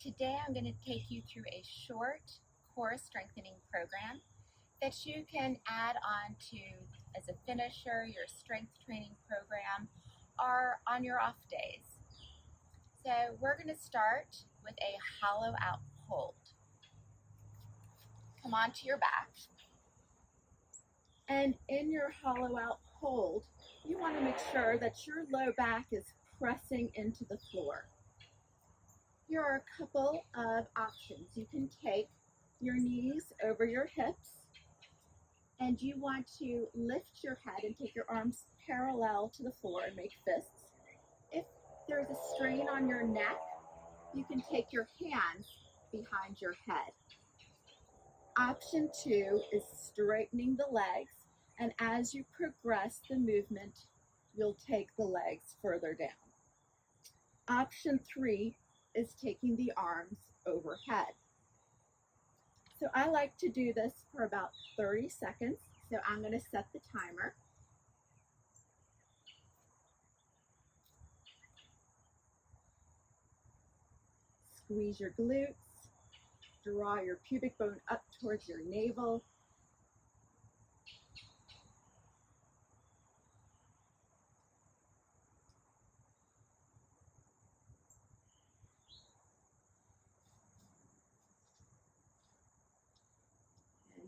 Today I'm going to take you through a short core strengthening program that you can add on to as a finisher, your strength training program, or on your off days. So we're going to start with a hollow out hold. Come onto your back. And in your hollow out hold, you want to make sure that your low back is pressing into the floor. Here are a couple of options. You can take your knees over your hips, and you want to lift your head and take your arms parallel to the floor and make fists. If there's a strain on your neck, you can take your hands behind your head. Option 2 is straightening the legs, and as you progress the movement, you'll take the legs further down. Option 3 is taking the arms overhead. So I like to do this for about 30 seconds. So I'm going to set the timer. Squeeze your glutes, draw your pubic bone up towards your navel.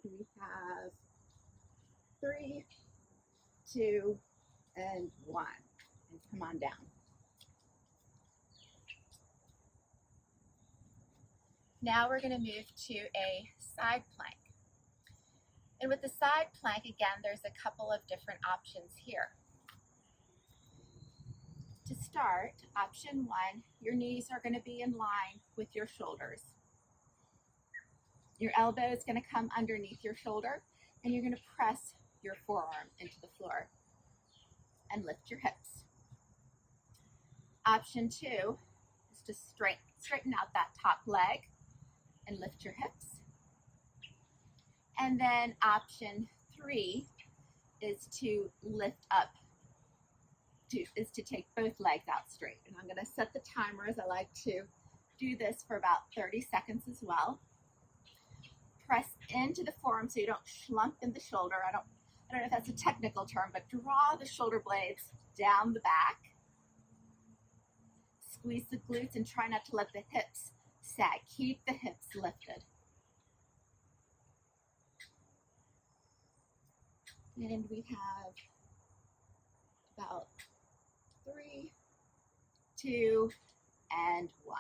We have 3, 2, and 1. And come on down. Now we're going to move to a side plank. And with the side plank, again, there's a couple of different options here. To start, option 1, your knees are going to be in line with your shoulders. Your elbow is going to come underneath your shoulder, and you're going to press your forearm into the floor and lift your hips. Option 2 is to straighten out that top leg and lift your hips. And then option 3 is to lift up, is to take both legs out straight. And I'm going to set the timer, as I like to do this for about 30 seconds as well. Press into the forearm so you don't slump in the shoulder. I don't know if that's a technical term, but draw the shoulder blades down the back. Squeeze the glutes and try not to let the hips sag. Keep the hips lifted. And we have about 3, 2, and 1.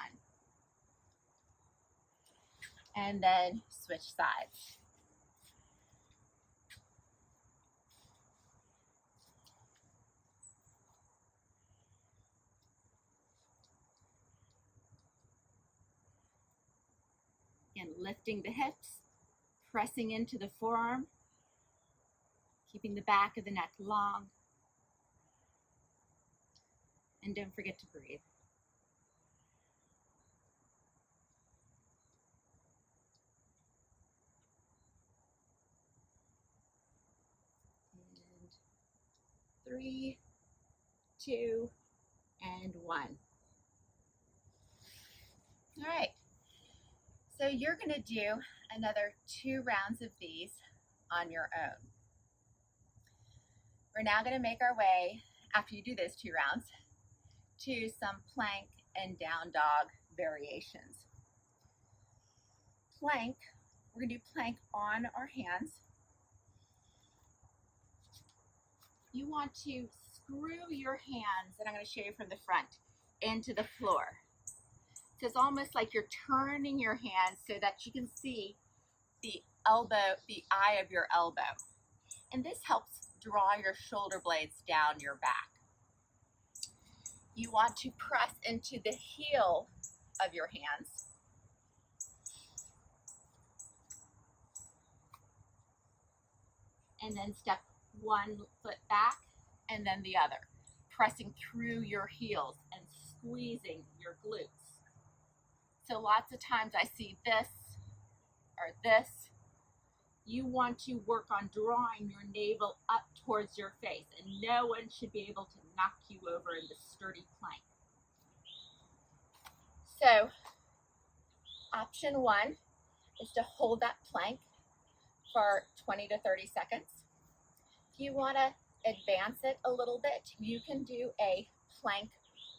And then switch sides. And lifting the hips, pressing into the forearm, keeping the back of the neck long. And don't forget to breathe. And 3, 2, and 1. All right. So you're going to do another 2 rounds of these on your own. We're now going to make our way, after you do those 2 rounds, to some plank and down dog variations. Plank, we're going to do plank on our hands. You want to screw your hands, and I'm going to show you from the front, into the floor. So it's almost like you're turning your hands so that you can see the eye of your elbow. And this helps draw your shoulder blades down your back. You want to press into the heel of your hands. And then step 1 foot back and then the other, pressing through your heels and squeezing your glutes. So lots of times I see this or this. You want to work on drawing your navel up towards your face, and no one should be able to knock you over in the sturdy plank. So Option one is to hold that plank for 20 to 30 seconds. If you want to advance it a little bit, you can do a plank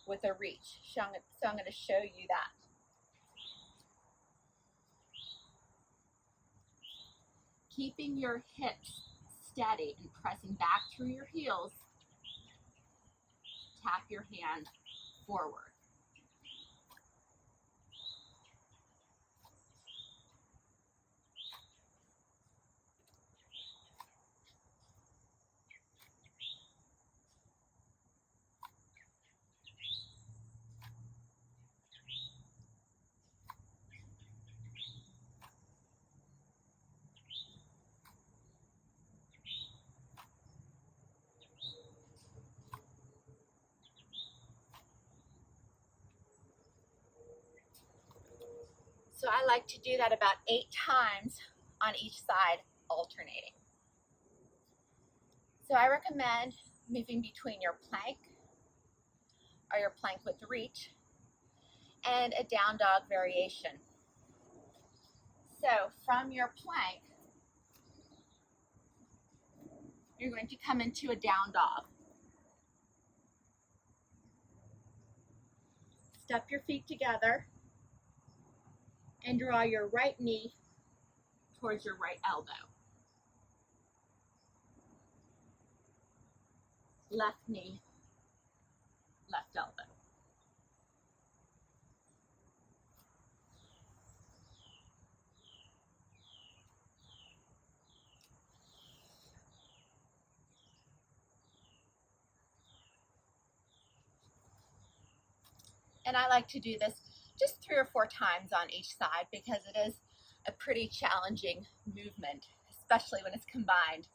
with a reach. So I'm going to show you that. Keeping your hips steady and pressing back through your heels, tap your hand forward. So I like to do that about 8 times on each side, alternating. So I recommend moving between your plank or your plank with reach and a down dog variation. So from your plank, you're going to come into a down dog. Step your feet together and draw your right knee towards your right elbow. Left knee, left elbow. And I like to do this just 3 or 4 times on each side because it is a pretty challenging movement, especially when it's combined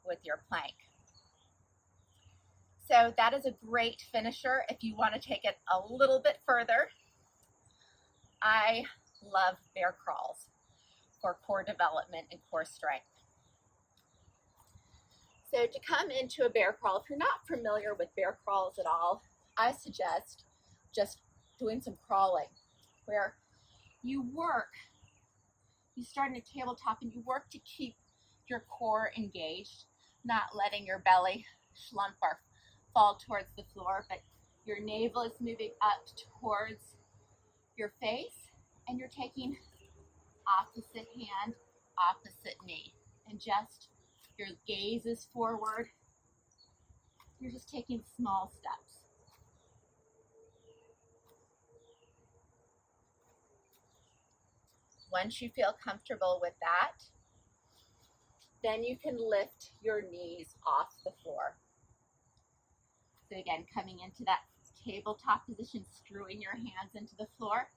with your plank. So that is a great finisher. If you want to take it a little bit further, I love bear crawls for core development and core strength. So to come into a bear crawl, if you're not familiar with bear crawls at all, I suggest just doing some crawling where you start in a tabletop and you work to keep your core engaged, not letting your belly slump or fall towards the floor, but your navel is moving up towards your face and you're taking opposite hand, opposite knee, and just your gaze is forward. You're just taking small steps. Once you feel comfortable with that, then you can lift your knees off the floor. So again, coming into that tabletop position, screwing your hands into the floor,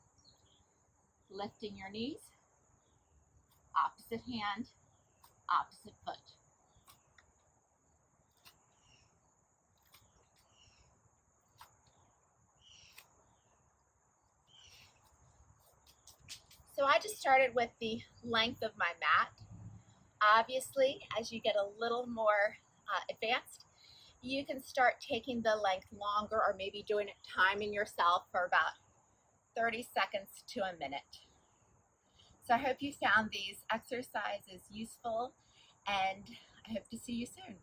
lifting your knees, opposite hand, opposite foot. So I just started with the length of my mat. Obviously, as you get a little more advanced, you can start taking the length longer or maybe doing it, timing yourself for about 30 seconds to a minute. So I hope you found these exercises useful and I hope to see you soon.